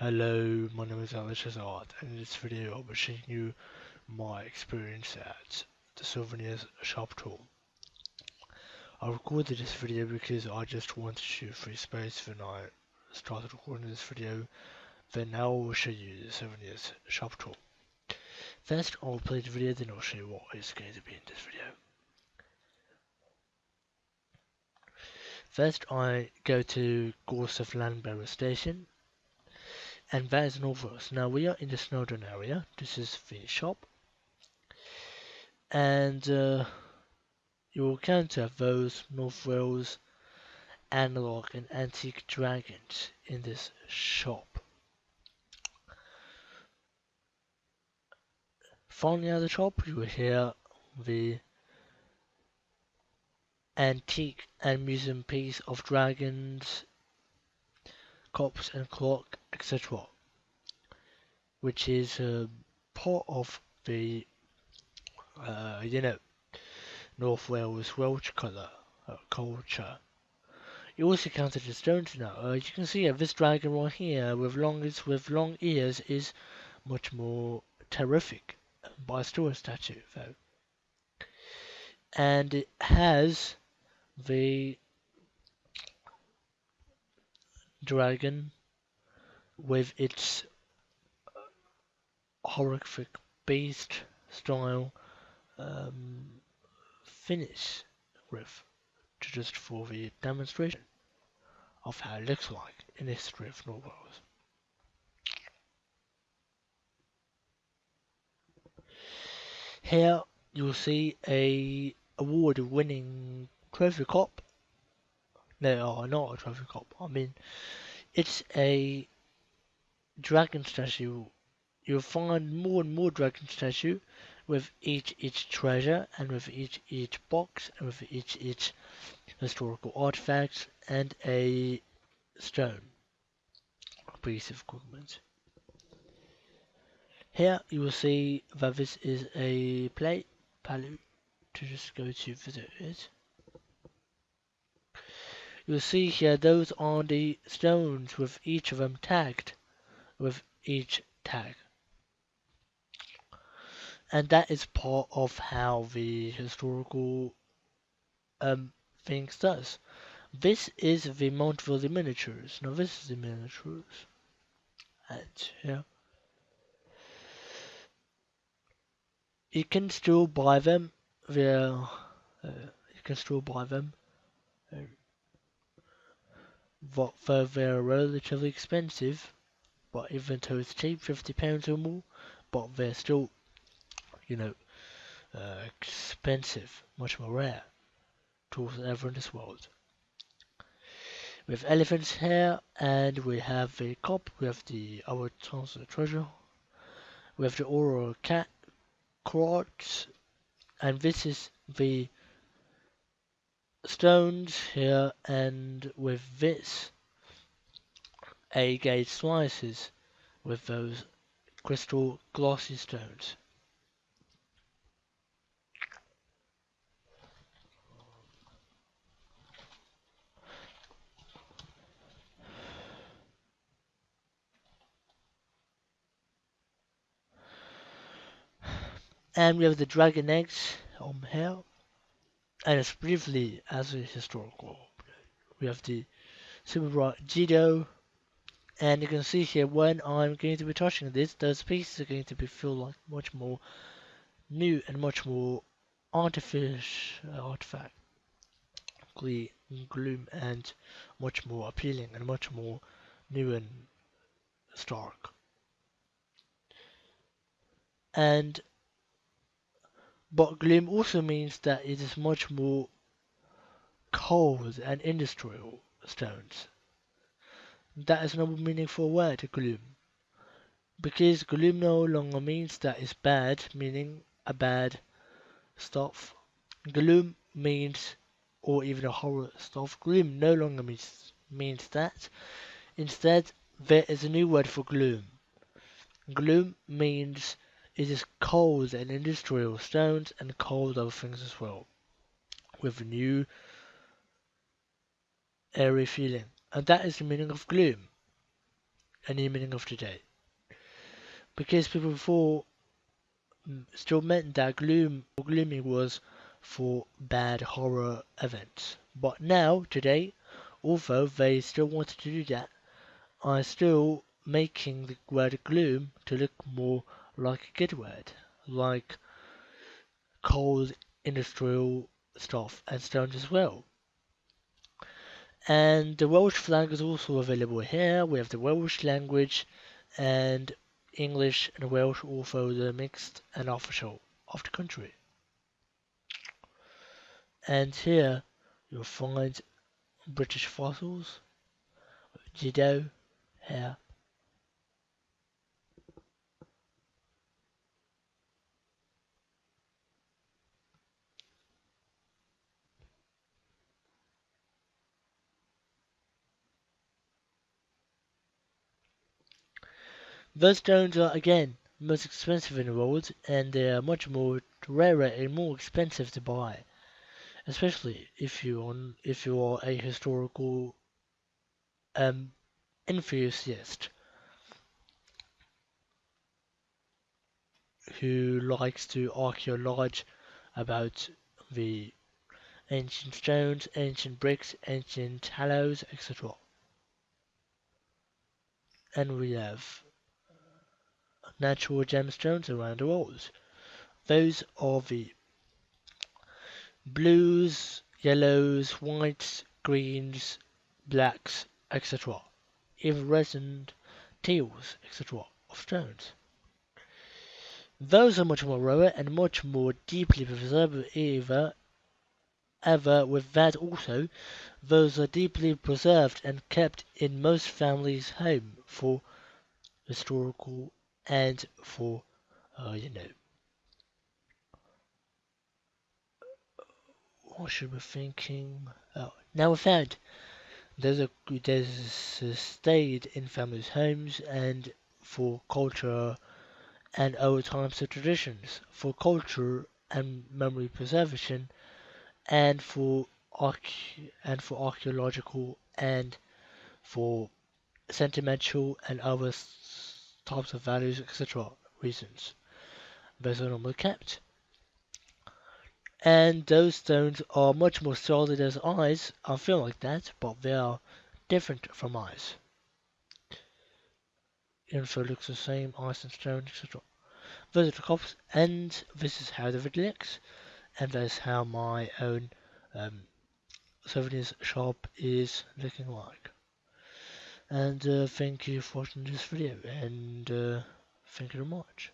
Hello, my name is Alex Art, and in this video I'll be showing you my experience at the Souvenirs shop tour. I recorded this video because I just wanted to shoot free space when I started recording this video. Then now I will show you the Souvenirs shop tour. First I'll play the video, then I'll show you what is going to be in this video. First I go to Gorseth Landbearer Station, and that is North Wales. Now we are in the Snowdo area. This is the shop, and you will encounter those North Wales analog and antique dragons in this shop. Finally at the shop you will hear the antique and museum piece of dragons, cups and clock, etc., which is part of the North Wales Welsh culture. You also counted the stones now. You can see this dragon right here with long ears is much more terrific, but still a statue though. And it has the dragon with its horrific beast style finish with, just for the demonstration of how it looks like in the history of North Wales. Here you'll see a award-winning trophy cup. No, not a trophy cup. I mean, it's a dragon statue. You'll find more and more dragon statue with each treasure, and with each box, and with each historical artifacts, and a stone, a piece of equipment. Here you will see that this is a palu, to just go to visit it. You'll see here those are the stones with each of them tagged with each tag. And that is part of how the historical things does. This is the Montville miniatures. Now this is the miniatures. And here you can still buy them. You can still buy them. Though they're relatively expensive, but even though it's cheap, £50 or more, but they're still, expensive, much more rare tools than ever in this world. We have elephants here, and we have the cup, we have the our tons of treasure, we have the oral cat quartz, and this is the stones here, and with this A-gauge slices with those crystal glossy stones. And we have the dragon eggs on here, and it's briefly as a historical. We have the super bright Jido, and you can see here when I'm going to be touching this, those pieces are going to be feel like much more new and much more artifact gloom, and much more appealing and much more new and stark. But gloom also means that it is much more cold and industrial stones. That is another meaningful word, gloom. Because gloom no longer means that it's bad, meaning a bad stuff. Gloom means, or even a horror stuff. Gloom no longer means that. Instead, there is a new word for gloom. Gloom means it is cold and industrial stones and cold other things as well, with a new airy feeling. And that is the meaning of gloom. any meaning of today. Because people before still meant that glooming was for bad horror events. But now, today, although they still wanted to do that, are still making the word gloom to look more like a good word, like cold industrial stuff and stones as well. And the Welsh flag is also available here. We have the Welsh language and English and Welsh, although the mixed and official of the country. And here you'll find British fossils, Judo, here. Those stones are again most expensive in the world, and they are much more rarer and more expensive to buy, especially if you are a historical um, enthusiast who likes to archaeology about the ancient stones, ancient bricks, ancient hollows, etc. And we have natural gemstones around the world. Those are the blues, yellows, whites, greens, blacks, etc. Iridescent teals, etc. of stones. Those are much more rare and much more deeply preserved ever with that also, those are deeply preserved and kept in most families' home for historical and for, uh, you know, what should we thinking? Oh, now we found there's stayed in families' homes and for culture and old times and traditions, for culture and memory preservation, and for archaeological and for sentimental and other types of values, etc. reasons. Those are normally kept. And those stones are much more solid as ice. I feel like that, but they are different from ice. Info looks the same, ice and stone, etc. Those are the cops, and this is how the video looks, and that's how my own um, souvenirs shop is looking like. And thank you for watching this video, and thank you very much.